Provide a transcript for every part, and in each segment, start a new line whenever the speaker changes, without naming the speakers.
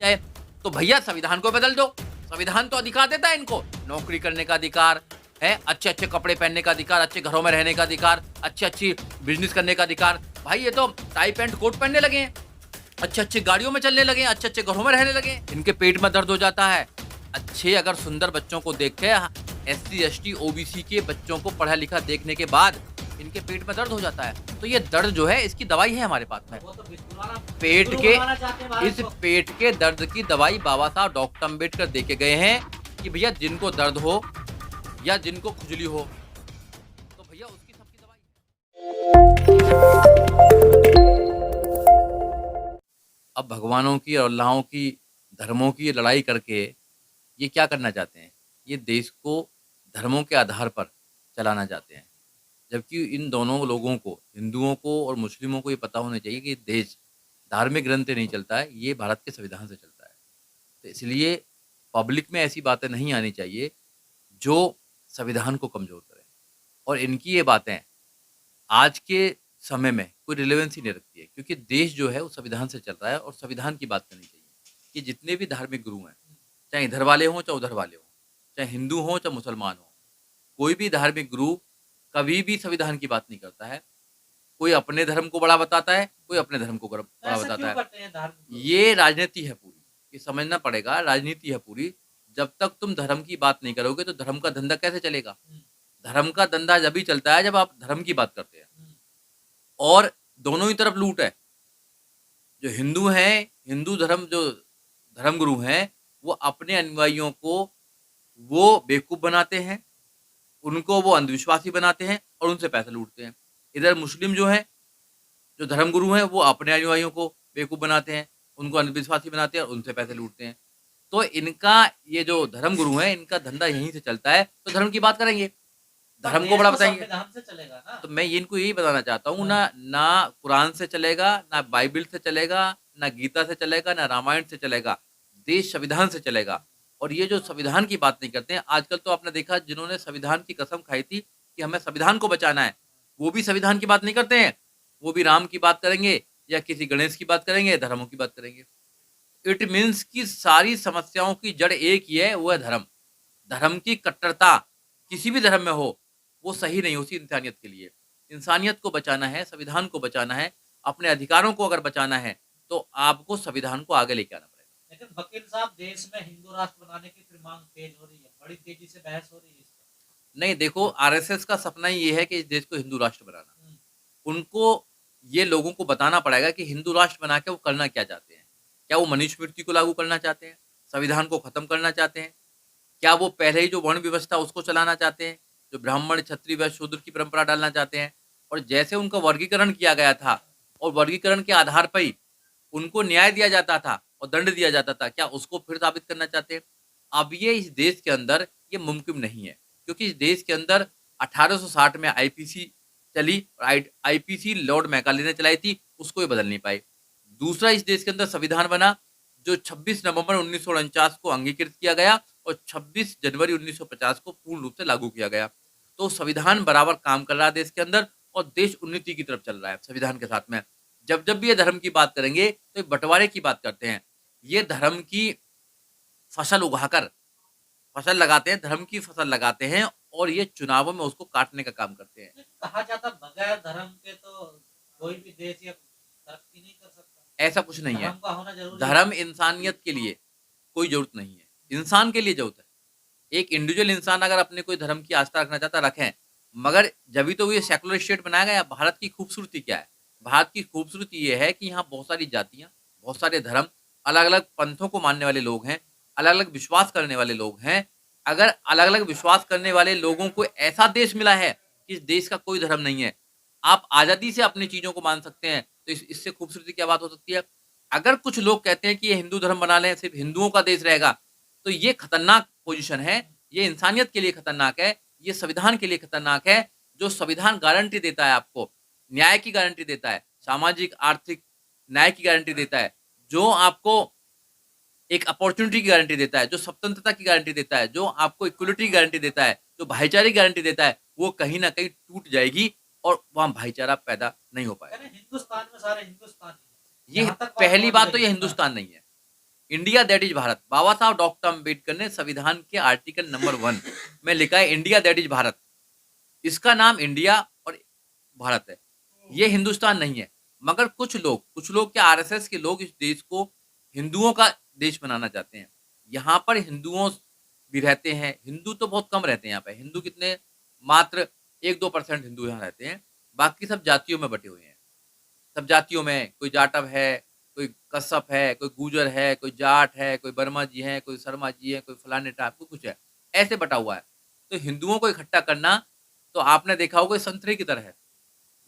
जाए, तो भैया संविधान को बदल दो। संविधान तो अधिकार देता है इनको, नौकरी करने का अधिकार है, अच्छे-अच्छे कपड़े पहनने का अधिकार, अच्छे घरों में रहने का अधिकार, अच्छी-अच्छी बिज़नेस करने का अधिकार। भाई ये तो टाई पैंट कोट पहनने लगे हैं, अच्छी-अच्छी गाड़ियों में चलने लगे हैं, अच्छे-अच्छे घरों में रहने लगे हैं। इनके पेट में दर्द हो जाता है। अच्छे अगर सुंदर बच्चों को देख के एससी, एसटी, ओबीसी के बच्चों को पढ़ा-लिखा देखने के बाद इनके पेट में दर्द हो जाता है। तो ये दर्द जो है इसकी दवाई है हमारे पास में।
वो तो बिस्कुलाना
पेट
गुरु
के
बनाना चाहते हैं भारत
इस
को।
पेट के दर्द की दवाई बाबा साहब डॉक्टर अम्बेडकर दे के गए हैं कि भैया जिनको दर्द हो या जिनको खुजली हो, तो भैया उसकी सबकी दवाई। अब भगवानों की और अल्लाहों की, धर्मों की लड़ाई करके ये क्या करना चाहते हैं? ये देश को धर्मों के आधार पर चलाना चाहते हैं। जबकि इन दोनों लोगों को, हिंदुओं को और मुस्लिमों को ये पता होना चाहिए कि देश धार्मिक ग्रंथ से नहीं चलता है, ये भारत के संविधान से चलता है। तो इसलिए पब्लिक में ऐसी बातें नहीं आनी चाहिए जो संविधान को कमज़ोर करें। और इनकी ये बातें आज के समय में कोई रिलेवेंस ही नहीं रखती है, क्योंकि देश जो है वो संविधान से चल रहा है और संविधान की बात करनी चाहिए कि जितने भी धार्मिक गुरु हैं, चाहे इधर वाले हों चाहे उधर वाले हों, चाहे हिंदू हों चाहे मुसलमान हों, कोई भी धार्मिक गुरु कभी भी संविधान की बात नहीं करता है। कोई अपने धर्म को बड़ा बताता है, कोई अपने धर्म को बड़ा
ऐसा
बताता
क्यों
है।
करते हैं धार्मिक लोग?
ये राजनीति है पूरी, ये समझना पड़ेगा, राजनीति है पूरी। जब तक तुम धर्म की बात नहीं करोगे तो धर्म का धंधा कैसे चलेगा?
हुँ,
धर्म का धंधा जभी चलता है जब आप धर्म की बात करते हैं।
हुँ,
और दोनों ही तरफ लूट है। जो हिंदू हैं, हिंदू धर्म जो धर्मगुरु हैं, वो अपने अनुयायियों को वो बेवकूफ़ बनाते हैं, उनको वो अंधविश्वासी बनाते हैं और उनसे पैसे लूटते हैं। इधर मुस्लिम जो हैं, जो धर्मगुरु हैं, वो अपने अनुयायियों को बेवकूफ़ बनाते हैं, उनको अंधविश्वासी बनाते हैं और उनसे पैसे लूटते हैं। तो इनका ये जो धर्मगुरु हैं, इनका धंधा यहीं से चलता है, तो धर्म की बात करेंगे,
पर
धर्म को
देश
बड़ा
तो
बताएँगे।
संविधान से चलेगा ना।
तो मैं ये इनको यही बताना चाहता हूँ,
हाँ,
ना कुरान से चलेगा, ना बाइबिल से चलेगा, ना गीता से चलेगा, ना रामायण से चलेगा। देश संविधान से चलेगा। और ये जो संविधान की बात नहीं करते हैं, आजकल तो आपने देखा जिन्होंने संविधान की कसम खाई थी कि हमें संविधान को बचाना है, वो भी संविधान की बात नहीं करते हैं। वो भी राम की बात करेंगे या किसी गणेश की बात करेंगे, धर्मों की बात करेंगे। इट मीन्स कि सारी समस्याओं की जड़ एक ही है, वो है धर्म। धर्म की कट्टरता किसी भी धर्म में हो, वो सही नहीं होती इंसानियत के लिए। इंसानियत को बचाना है, संविधान को बचाना है, अपने अधिकारों को अगर बचाना है, तो आपको संविधान को आगे लेके आना पड़ेगा।
लेकिन वकील साहब देश में हिंदू राष्ट्र बनाने की फिर माँग तेज हो रही है, बड़ी तेजी से बहस हो रही है इस पर।
नहीं देखो, आरएसएस का सपना ही ये है कि इस देश को हिंदू राष्ट्र बनाना।
हुँ,
उनको ये लोगों को बताना पड़ेगा कि हिंदू राष्ट्र बना के वो करना क्या चाहते हैं। क्या वो मनुस्मृति को लागू करना चाहते हैं? संविधान को खत्म करना चाहते हैं? क्या वो पहले ही जो वर्ण व्यवस्था उसको चलाना चाहते हैं? जो ब्राह्मण, क्षत्रिय व शूद्र की परंपरा डालना चाहते हैं? और जैसे उनका वर्गीकरण किया गया था और वर्गीकरण के आधार पर ही उनको न्याय दिया जाता था और दंड दिया जाता था, क्या उसको फिर साबित करना चाहते हैं? अब ये इस देश के अंदर ये मुमकिन नहीं है, क्योंकि इस देश के अंदर 1860 में आईपीसी चली और आईपीसी लॉर्ड मैकाले ने चलाई थी, उसको ये बदल नहीं पाए। दूसरा इस देश के अंदर संविधान बना जो 26 नवंबर 1949 को अंगीकृत किया गया और 26 जनवरी 1950 को पूर्ण रूप से लागू किया गया। तो संविधान बराबर काम कर रहा है देश के अंदर और देश उन्नति की तरफ चल रहा है संविधान के साथ में। जब भी ये धर्म की बात करेंगे तो ये बँटवारे की बात करते हैं। ये धर्म की फसल उगाकर फसल लगाते हैं, धर्म की फसल लगाते हैं और ये चुनावों में उसको काटने का काम करते हैं।
कहा जाता बगैर धर्म के तो कोई भी देश या तरक्की नहीं कर सकता।
ऐसा कुछ नहीं है।
धर्म का होना ज़रूरी है।
धर्म इंसानियत के लिए कोई ज़रूरत नहीं है, इंसान के लिए ज़रूरत है। एक इंडिविजुअल इंसान अगर अपने कोई धर्म की आस्था रखना चाहता है, रखें। मगर जभी तो ये सेक्युलर स्टेट बनाया गया। भारत की खूबसूरती क्या है? भारत की खूबसूरती ये है कि यहाँ बहुत सारी जातियाँ, बहुत सारे धर्म, अलग-अलग पंथों को मानने वाले लोग हैं, अलग-अलग विश्वास करने वाले लोग हैं। अगर अलग-अलग विश्वास करने वाले लोगों को ऐसा देश मिला है कि इस देश का कोई धर्म नहीं है, आप आज़ादी से अपनी चीज़ों को मान सकते हैं, तो इससे खूबसूरती क्या बात हो सकती है? अगर कुछ लोग कहते हैं कि ये हिंदू धर्म बना लें, सिर्फ़ हिंदुओं का देश रहेगा, तो ये खतरनाक पोज़ीशन है। ये इंसानियत के लिए खतरनाक है, ये संविधान के लिए खतरनाक है। जो संविधान गारंटी देता है आपको, न्याय की गारंटी देता है, सामाजिक, आर्थिक न्याय की गारंटी देता है, जो आपको एक अपॉर्च्युनिटी की गारंटी देता है, जो स्वतंत्रता की गारंटी देता है, जो आपको इक्वलिटी की गारंटी देता है, जो भाईचारे की गारंटी देता है, वो कहीं न कहीं टूट जाएगी और वहाँ भाईचारा पैदा नहीं हो पाएगा।
यानी हिंदुस्तान में सारे हिंदुस्तानी हैं।
ये
जहाँ तक बात
पहली
पहुँच
बात तो
गई
ये
है। हाँ,
हिंदुस्तान नहीं है। India that is Bharat. Baba Sahab doctor Ambedkar ने संविधान के आर्टिकल नंबर 1 में लिखा है इंडिया दैट इज भारत। इसका नाम इंडिया और भारत है, ये हिंदुस्तान नहीं है। मगर कुछ लोग क्या, आरएसएस के लोग इस देश को हिंदुओं का देश बनाना चाहते हैं। यहाँ पर हिंदुओं भी रहते हैं, हिंदू तो बहुत कम रहते हैं यहाँ पे। हिंदू कितने, मात्र 1-2% हिंदू यहाँ रहते हैं, बाकी सब जातियों में बटे हुए हैं। सब जातियों में कोई जाटव है, कोई कश्यप है, कोई गुर्जर है, कोई जाट है, कोई वर्मा जी हैं, कोई शर्मा जी हैं, कोई फलाने टाइप को कुछ है, ऐसे बटा हुआ है। तो हिंदुओं को इकट्ठा करना, तो आपने देखा होगा संतरे की तरह है,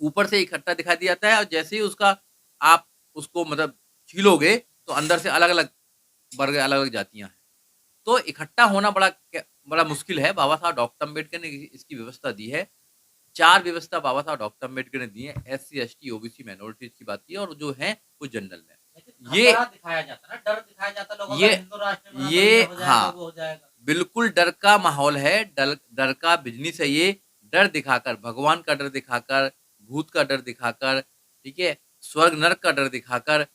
ऊपर से इकट्ठा दिखाई दिया जाता है और जैसे ही उसका आप उसको मतलब छीलोगे तो अंदर से अलग-अलग वर्ग, अलग-अलग जातियाँ हैं। तो इकट्ठा होना बड़ा मुश्किल है। बाबा साहब डॉक्टर अम्बेडकर ने इसकी व्यवस्था दी है। 4 व्यवस्था बाबा साहब डॉक्टर अम्बेडकर ने दी है। एससी, एसटी, ओबीसी, माइनॉरिटीज़ की बात की है और जो है वो जनरल में।
लेकिन
ये
खतरा दिखाया जाता है ना, डर दिखाया जाता है, लोग
ये
अगर हिंदू राष्ट्र बना तो
ये
ये हो जाएगा,
हाँ,
वो हो जाएगा।
बिल्कुल डर का माहौल है, डर का बिज़नेस है ये। डर दिखाकर, भगवान का डर दिखाकर, भूत का डर दिखाकर, ठीक है? स्वर्ग नरक का डर दिखाकर,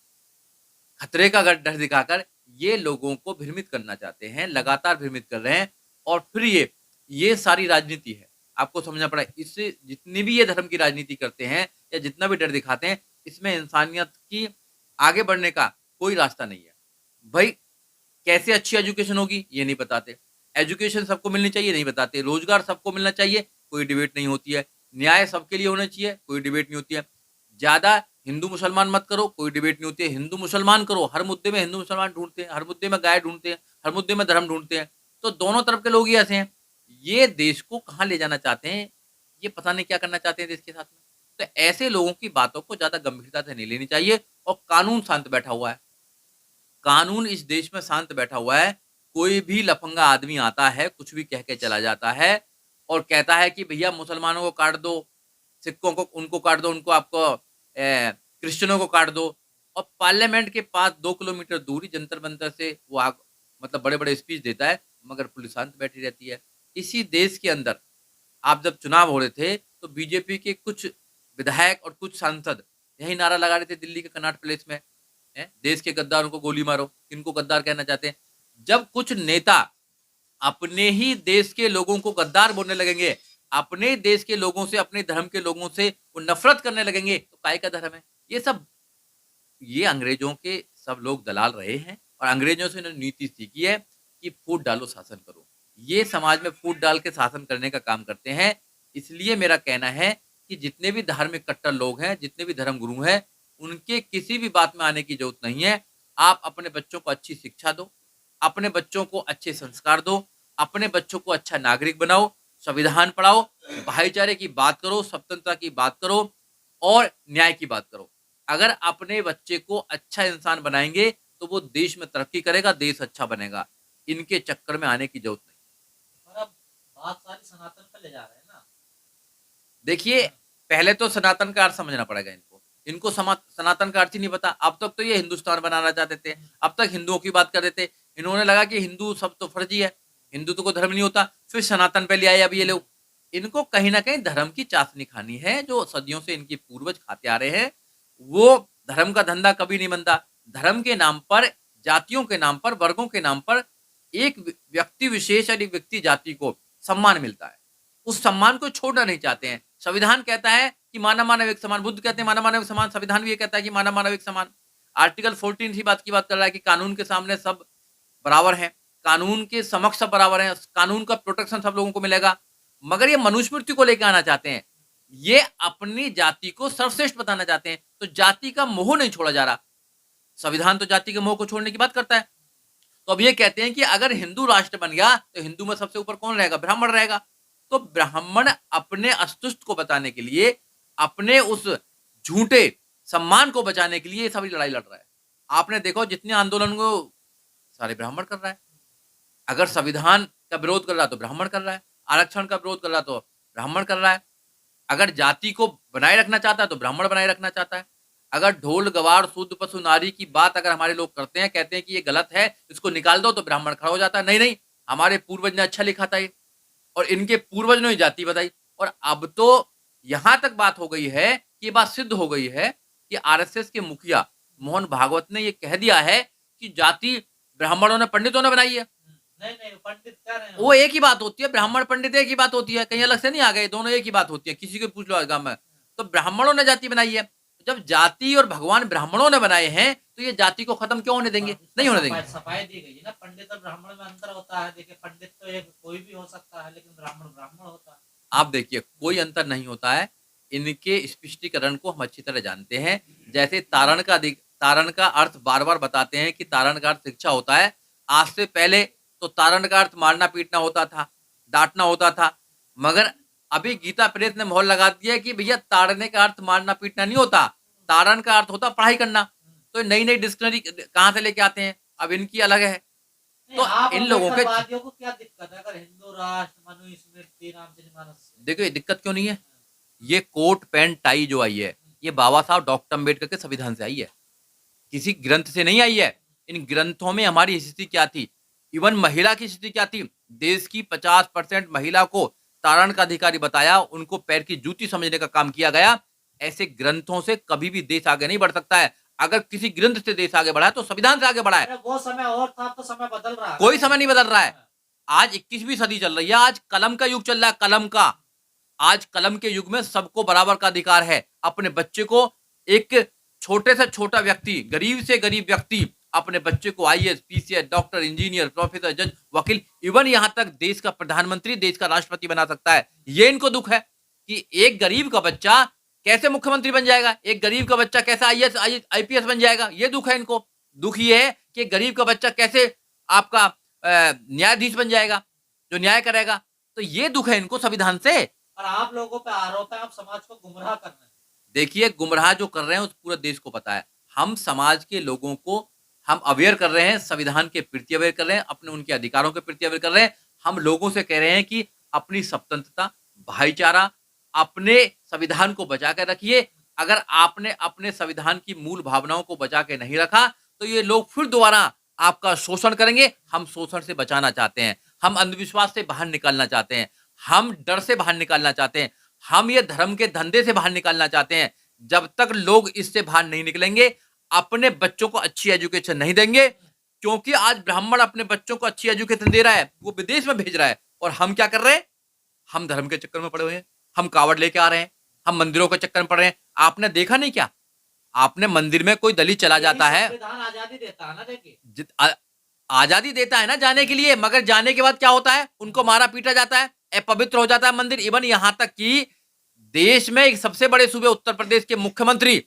खतरे का डर दिखाकर ये लोगों को भ्रमित करना चाहते हैं, लगातार भ्रमित कर रहे हैं। और फिर ये सारी राजनीति है, आपको समझना पड़ा। इससे जितनी भी ये धर्म की राजनीति करते हैं या जितना भी डर दिखाते हैं, इसमें इंसानियत की आगे बढ़ने का कोई रास्ता नहीं है। भाई कैसे अच्छी एजुकेशन होगी ये नहीं बताते, एजुकेशन सबको मिलनी चाहिए नहीं बताते, रोजगार सबको मिलना चाहिए कोई डिबेट नहीं होती है, न्याय सबके लिए होना चाहिए कोई डिबेट नहीं होती है। ज्यादा हिंदू मुसलमान मत करो, कोई डिबेट नहीं होती है। हिंदू मुसलमान करो, हर मुद्दे में हिंदू मुसलमान ढूंढते हैं, हर मुद्दे में गाय ढूंढते हैं, हर मुद्दे में धर्म ढूंढते हैं। तो दोनों तरफ के लोग ही ऐसे हैं। ये देश को कहाँ ले जाना चाहते हैं, ये पता नहीं क्या करना चाहते हैं देश के साथ में। तो ऐसे लोगों की बातों को ज्यादा गंभीरता से नहीं लेनी चाहिए। और कानून शांत बैठा हुआ है, कानून इस देश में शांत बैठा हुआ है। कोई भी लफंगा आदमी आता है, कुछ भी कह के चला जाता है और कहता है कि भैया मुसलमानों को काट दो, सिखों को उनको काट दो, उनको आपको क्रिश्चियनों को काट दो। और पार्लियामेंट के पास 2 किलोमीटर दूरी जंतर मंतर से वो आग मतलब बड़े-बड़े स्पीच देता है, मगर पुलिस शांत बैठी रहती है। इसी देश के अंदर आप जब चुनाव हो रहे थे, तो बीजेपी के कुछ विधायक और कुछ सांसद यही नारा लगा रहे थे दिल्ली के कनॉट प्लेस में, हैं? देश के गद्दारों को गोली मारो। किनको गद्दार कहना चाहते हैं? जब कुछ नेता अपने ही देश के लोगों को गद्दार बोलने लगेंगे, अपने देश के लोगों से, अपने धर्म के लोगों से वो नफरत करने लगेंगे, तो काय का धर्म है? ये अंग्रेजों के सब लोग दलाल रहे हैं और अंग्रेजों से इन्होंने नीति सीखी है कि फूट डालो शासन करो। ये समाज में फूट डाल के शासन करने का काम करते हैं। इसलिए मेरा कहना है कि जितने भी धार्मिक कट्टर लोग हैं, जितने भी धर्म गुरु हैं, उनके किसी भी बात में आने की जरूरत नहीं है। आप अपने बच्चों को अच्छी शिक्षा दो, अपने बच्चों को अच्छे संस्कार दो, अपने बच्चों को अच्छा नागरिक बनाओ, संविधान पढ़ाओ, भाईचारे की बात करो, स्वतंत्रता की बात करो और न्याय की बात करो। अगर अपने बच्चे को अच्छा इंसान बनाएंगे तो वो देश में तरक्की करेगा, देश अच्छा बनेगा। इनके चक्कर में आने की जरूरत नहीं।
पर अब बात सारी सनातन पे ले जा रहे हैं ना।
देखिए, पहले तो सनातन का अर्थ समझना पड़ेगा इनको। इनको सनातन का अर्थ ही नहीं पता। अब तक तो ये हिंदुस्तान बनाना चाहते थे, अब तक हिंदुओं की बात कर रहे थे। इन्होंने लगा कि हिंदू सब तो फर्जी है, हिंदू तो कोई धर्म नहीं होता, फिर सनातन पे ले आए अब ये लोग। इनको कहीं न कहीं धर्म की चाशनी खानी है, जो सदियों से इनके पूर्वज खाते आ रहे हैं। वो धर्म का धंधा कभी नहीं बनता। धर्म के नाम पर, जातियों के नाम पर, वर्गों के नाम पर एक व्यक्ति विशेष या एक व्यक्ति जाति को सम्मान मिलता है। उस सम्मान को छोड़ना नहीं चाहते हैं। संविधान कहता है कि मानव मानव एक समान, बुद्ध कहते हैं मानव मानव एक समान, संविधान भी ये कहता है कि मानव मानव एक समान। आर्टिकल 14 इसी बात की बात कर रहा है कि कानून के सामने सब बराबर हैं, कानून के समक्ष सब बराबर हैं, कानून का प्रोटेक्शन सब लोगों को मिलेगा। मगर ये मनुस्मृति को लेकर आना चाहते हैं, ये अपनी जाति को सर्वश्रेष्ठ बताना चाहते हैं। तो जाति का मोह नहीं छोड़ा जा रहा। संविधान तो जाति के मोह को छोड़ने की बात करता है। तो अब ये कहते हैं कि अगर हिंदू राष्ट्र बन गया तो हिंदू में सबसे ऊपर कौन रहेगा? ब्राह्मण रहेगा। तो ब्राह्मण अपने अस्तित्व को बताने के लिए, अपने उस झूठे सम्मान को बचाने के लिए ये सभी लड़ाई लड़ रहा है। आपने देखो जितने आंदोलन को सारे ब्राह्मण कर रहा है। अगर संविधान का विरोध कर रहा है तो ब्राह्मण कर रहा है, आरक्षण का विरोध कर रहा है तो ब्राह्मण कर रहा है। अगर जाति को बनाए रखना चाहता है तो ब्राह्मण बनाए रखना चाहता है। अगर ढोल गवार शुद्ध पशु नारी की बात अगर हमारे लोग करते हैं, कहते हैं कि ये गलत है, इसको निकाल दो, तो ब्राह्मण खड़ा हो जाता है, नहीं नहीं हमारे पूर्वज ने अच्छा लिखा था ये, और इनके पूर्वज ने जाति बताई। और अब तो यहां तक बात हो गई है कि ये बात सिद्ध हो गई है कि आरएसएस के मुखिया मोहन भागवत ने ये कह दिया है कि जाति ब्राह्मणों ने, पंडितों ने बनाई है।
नहीं नहीं, पंडित कह रहे हैं
वो एक ही बात होती है, ब्राह्मण पंडित एक ही बात होती है, कहीं अलग से नहीं आ गए, दोनों एक ही बात होती है, किसी को पूछ लो आज गांव में। तो ब्राह्मणों ने जाति बनाई है, जब जाति और भगवान ब्राह्मणों ने बनाए हैं तो ये जाति को खत्म क्यों होने देंगे? नहीं होने देंगे।
सफाई दी गई है ना, पंडित और ब्राह्मण में अंतर होता है। देखिए, पंडित तो एक कोई भी हो सकता है, लेकिन ब्राह्मण ब्राह्मण होता है।
आप देखिए, कोई अंतर नहीं होता है। इनके स्पष्टीकरण को हम अच्छी तरह जानते हैं। जैसे तारण का अर्थ बार बार बताते हैं कि तारण का अर्थ शिक्षा होता है। आज से पहले तो तारण का अर्थ मारना पीटना होता था, डांटना होता था, मगर अभी गीता प्रेस ने मोहर लगा दिया कि भैया ताड़ने का अर्थ मारना पीटना नहीं होता, तारण का अर्थ होता पढ़ाई करना। तो नई नई डिक्शनरी कहाँ से लेके आते हैं, अब इनकी अलग है। तो इन लोगों के
को क्या दिक्कत है अगर हिंदू राष्ट्र मनुस्मृति रामचरितमानस?
देखो, ये दिक्कत क्यों नहीं है। ये कोट पैंट टाई जो आई है, ये बाबा साहब डॉक्टर अम्बेडकर के संविधान से आई है, किसी ग्रंथ से नहीं आई है। इन ग्रंथों में हमारी स्थिति क्या थी, इवन महिला की स्थिति क्या थी। देश की 50% महिला को तारण का अधिकारी बताया, उनको पैर की जूती समझने का काम किया गया। ऐसे ग्रंथों से कभी भी देश आगे नहीं बढ़ सकता है। अगर किसी ग्रंथ से देश आगे बढ़ा है तो संविधान से आगे बढ़ा है।
वो समय और था, तो समय बदल रहा है।
कोई समय नहीं बदल रहा है। आज 21वीं सदी चल रही है, आज कलम का युग चल रहा है, कलम का। आज कलम के युग में सबको बराबर का अधिकार है। अपने बच्चे को, एक छोटे से छोटा व्यक्ति, गरीब से गरीब व्यक्ति अपने बच्चे को IAS, PCS, doctor, engineer, professor, जज, वकील, इवन यहां तक देश का प्रधानमंत्री, देश का राष्ट्रपति बना सकता है। ये इनको दुख है कि एक गरीब का बच्चा कैसे मुख्यमंत्री बन जाएगा, एक गरीब का बच्चा कैसे आईएएस आईपीएस बन जाएगा। ये दुख है इनको। दुख ये है कि गरीब का बच्चा कैसे आपका न्यायाधीश बन जाएगा, जो न्याय करेगा। तो ये दुख है इनको संविधान से।
और आप लोगों पे आरोप है आप समाज को गुमराह कर रहे हैं।
देखिए, गुमराह जो कर रहे हैं उस पूरे देश को पता है। हम समाज के लोगों को हम अवेयर कर रहे हैं, संविधान के प्रति अवेयर कर रहे हैं, अपने उनके अधिकारों के प्रति अवेयर कर रहे हैं। हम लोगों से कह रहे हैं कि अपनी स्वतंत्रता, भाईचारा, अपने संविधान को बचा कर रखिए। अगर आपने अपने संविधान की मूल भावनाओं को बचा के नहीं रखा तो ये लोग फिर दोबारा आपका शोषण करेंगे। हम शोषण से बचाना चाहते हैं, हम अंधविश्वास से बाहर निकालना चाहते हैं, हम डर से बाहर निकालना चाहते हैं, हम ये धर्म के धंधे से बाहर निकालना चाहते हैं। जब तक लोग इससे बाहर नहीं निकलेंगे, अपने बच्चों को अच्छी एजुकेशन नहीं देंगे, क्योंकि आज ब्राह्मण अपने बच्चों को अच्छी एजुकेशन दे रहा है, वो विदेश में भेज रहा है, और हम क्या कर रहे हैं, हम धर्म के चक्कर में पड़े हुए हैं, हम कावड़ लेके आ रहे हैं, हम मंदिरों के चक्कर में पड़ रहे हैं। आपने देखा नहीं क्या, आपने मंदिर में कोई दलित चला जाता है,
संविधान आजादी देता है ना, देखिए
आजादी देता है ना जाने के लिए, मगर जाने के बाद क्या होता है, उनको मारा पीटा जाता है, अपवित्र हो जाता है मंदिर। इवन यहां तक कि देश में एक सबसे बड़े सूबे उत्तर प्रदेश के मुख्यमंत्री,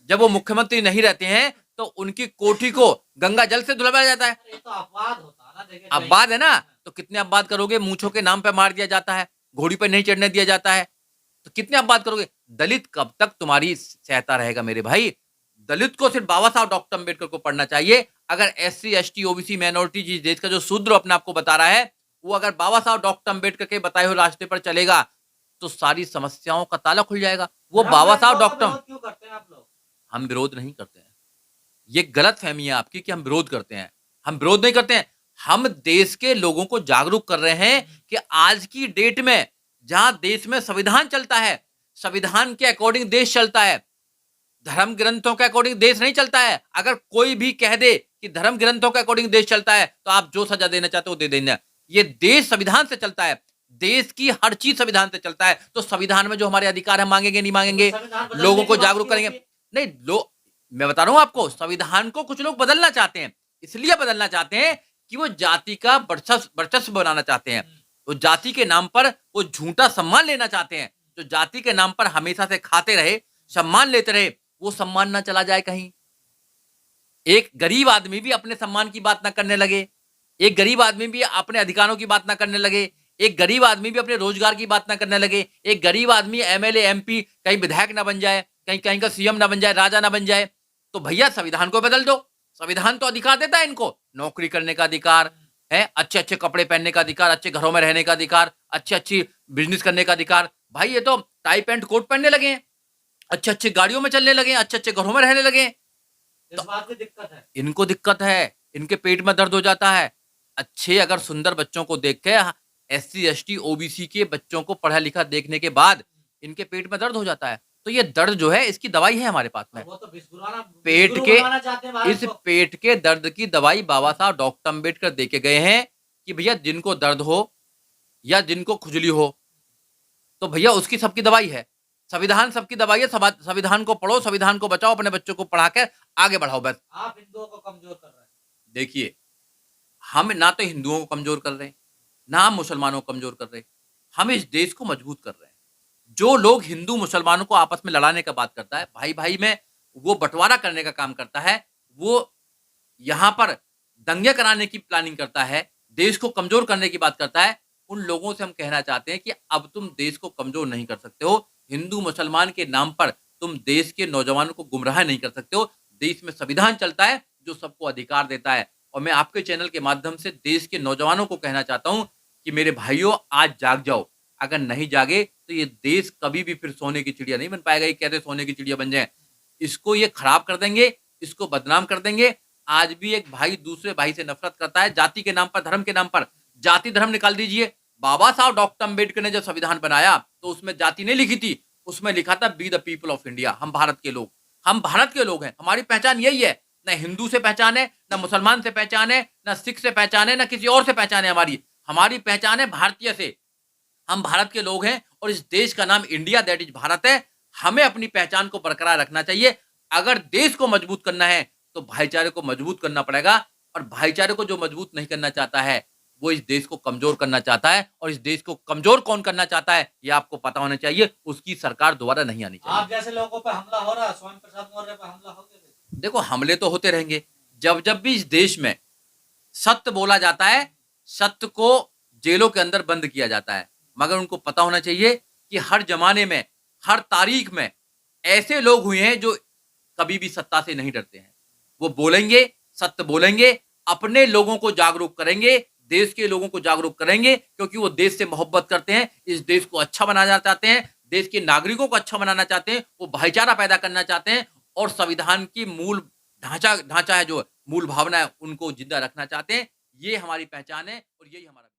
जब वो मुख्यमंत्री नहीं रहते हैं तो उनकी कोठी को गंगा जल से धुलवाया जाता है।
ये तो अपवाद होता है ना, देखिए
अपवाद है ना, तो कितने अपवाद करोगे। मूंछों के नाम पे मार दिया जाता है, घोड़ी पे नहीं चढ़ने दिया जाता है, तो कितने अपवाद करोगे। दलित कब तक तुम्हारी सहता रहेगा मेरे भाई। दलित को सिर्फ बाबा साहब डॉक्टर अम्बेडकर को पढ़ना चाहिए। अगर SC ST OBC माइनॉरिटी जिस देश का जो शूद्र अपने आप को बता रहा है, वो अगर बाबा साहब डॉक्टर अम्बेडकर के बताए हुए रास्ते पर चलेगा तो सारी समस्याओं का ताला खुल जाएगा। वो बाबा साहब डॉक्टर,
क्यों करते हैं आप लोग?
हम विरोध नहीं करते हैं, ये गलत फहमी है आपकी कि हम विरोध करते हैं। हम विरोध नहीं करते हैं, हम देश के लोगों को जागरूक कर रहे हैं कि आज की डेट में जहां देश में संविधान चलता है, संविधान के अकॉर्डिंग देश चलता है, धर्म ग्रंथों के अकॉर्डिंग देश नहीं चलता है। अगर कोई भी कह दे कि धर्म ग्रंथों के अकॉर्डिंग देश चलता है तो आप जो सजा देना चाहते हो दे देना। ये देश संविधान से चलता है, देश की हर चीज संविधान से चलता है। तो संविधान में जो हमारे अधिकार है मांगेंगे नहीं मांगेंगे, लोगों को जागरूक करेंगे नहीं। लोग, मैं बता रहा हूं आपको, संविधान को कुछ लोग बदलना चाहते हैं, इसलिए बदलना चाहते हैं कि वो जाति का वर्चस्व बनाना चाहते हैं। वो जाति के नाम पर वो झूठा सम्मान लेना चाहते हैं। जो जाति के नाम पर हमेशा से खाते रहे, सम्मान लेते रहे, वो सम्मान ना चला जाए कहीं। एक गरीब आदमी भी अपने सम्मान की बात ना करने लगे, एक गरीब आदमी भी अपने अधिकारों की बात ना करने लगे, एक गरीब आदमी भी अपने रोजगार की बात ना करने लगे, एक गरीब आदमी MLA MP कहीं विधायक ना बन जाए, कहीं कहीं का CM ना बन जाए, राजा ना बन जाए। तो भैया संविधान को बदल दो। संविधान तो अधिकार देता है इनको, नौकरी करने का अधिकार है, अच्छे अच्छे कपड़े पहनने का अधिकार, अच्छे घरों में रहने का अधिकार, अच्छी अच्छी बिजनेस करने का अधिकार। भाई ये तो टाई पैंट कोट पहनने लगे हैं, अच्छे अच्छे गाड़ियों में चलने लगे, अच्छे अच्छे घरों में रहने लगे।
इस बात की दिक्कत है,
इनको दिक्कत है, इनके पेट में दर्द हो जाता है। अच्छे अगर सुंदर बच्चों को देख के, SC ST OBC के बच्चों को पढ़ा लिखा देखने के बाद इनके पेट में दर्द हो जाता है। तो ये दर्द जो है इसकी दवाई है हमारे पास में।
वो तो
पेट
विश्वगुरु
के
बनाना चाहते हैं भारत
इस
को।
पेट के दर्द की दवाई बाबा साहब डॉक्टर अंबेडकर दे के गए हैं कि भैया जिनको दर्द हो या जिनको खुजली हो तो भैया उसकी सबकी दवाई है। संविधान सबकी दवाई है। संविधान को पढ़ो, संविधान को बचाओ, अपने बच्चों को पढ़ाकर आगे बढ़ाओ बस।
आप हिंदुओं को कमजोर कर रहे हैं।
देखिए, हम ना तो हिंदुओं को कमजोर कर रहे हैं, ना हम मुसलमानों को कमजोर कर रहे हैं, हम इस देश को मजबूत कर रहे हैं। जो लोग हिंदू मुसलमानों को आपस में लड़ाने का बात करता है, भाई भाई में वो बंटवारा करने का काम करता है, वो यहाँ पर दंगे कराने की प्लानिंग करता है, देश को कमजोर करने की बात करता है, उन लोगों से हम कहना चाहते हैं कि अब तुम देश को कमजोर नहीं कर सकते हो। हिंदू मुसलमान के नाम पर तुम देश के नौजवानों को गुमराह नहीं कर सकते हो। देश में संविधान चलता है जो सबको अधिकार देता है। और मैं आपके चैनल के माध्यम से देश के नौजवानों को कहना चाहता हूं कि मेरे भाइयों आज जाग जाओ। अगर नहीं जागे तो ये देश कभी भी फिर सोने की चिड़िया नहीं बन पाएगा। ये कैसे सोने की चिड़िया बन जाए? इसको ये खराब कर देंगे, इसको बदनाम कर देंगे। आज भी एक भाई दूसरे भाई से नफरत करता है जाति के नाम पर, धर्म के नाम पर। जाति धर्म निकाल दीजिए। बाबा साहब डॉक्टर अंबेडकर ने जब संविधान बनाया तो उसमें जाति नहीं लिखी थी, उसमें लिखा था be the people of India. हम भारत के लोग, हम भारत के लोग हैं। हमारी पहचान यही है। ना हिंदू से पहचान है, ना मुसलमान से पहचान है, ना सिख से पहचान है, ना किसी और से पहचान है। हमारी पहचान है भारतीय से। हम भारत के लोग हैं और इस देश का नाम इंडिया, दैट इज भारत है। हमें अपनी पहचान को बरकरार रखना चाहिए। अगर देश को मजबूत करना है तो भाईचारे को मजबूत करना पड़ेगा। और भाईचारे को जो मजबूत नहीं करना चाहता है वो इस देश को कमजोर करना चाहता है। और इस देश को कमजोर कौन करना चाहता है ये आपको पता होना चाहिए। उसकी सरकार दोबारा नहीं आनी चाहिए।
आप जैसे लोगों पर हमला हो रहा है, स्वामी प्रसाद मौर्य पर हमला हो गया।
देखो, हमले तो होते रहेंगे। जब जब भी इस देश में सत्य बोला जाता है, सत्य को जेलों के अंदर बंद किया जाता है। मगर उनको पता होना चाहिए कि हर जमाने में, हर तारीख में ऐसे लोग हुए हैं जो कभी भी सत्ता से नहीं डरते हैं। वो बोलेंगे, सत्य बोलेंगे, अपने लोगों को जागरूक करेंगे, देश के लोगों को जागरूक करेंगे, क्योंकि वो देश से मोहब्बत करते हैं, इस देश को अच्छा बनाना चाहते हैं, देश के नागरिकों को अच्छा बनाना चाहते हैं, वो भाईचारा पैदा करना चाहते हैं और संविधान की मूल ढांचा है, जो मूल भावना है, उनको जिंदा रखना चाहते हैं। ये हमारी पहचान है और यही हमारा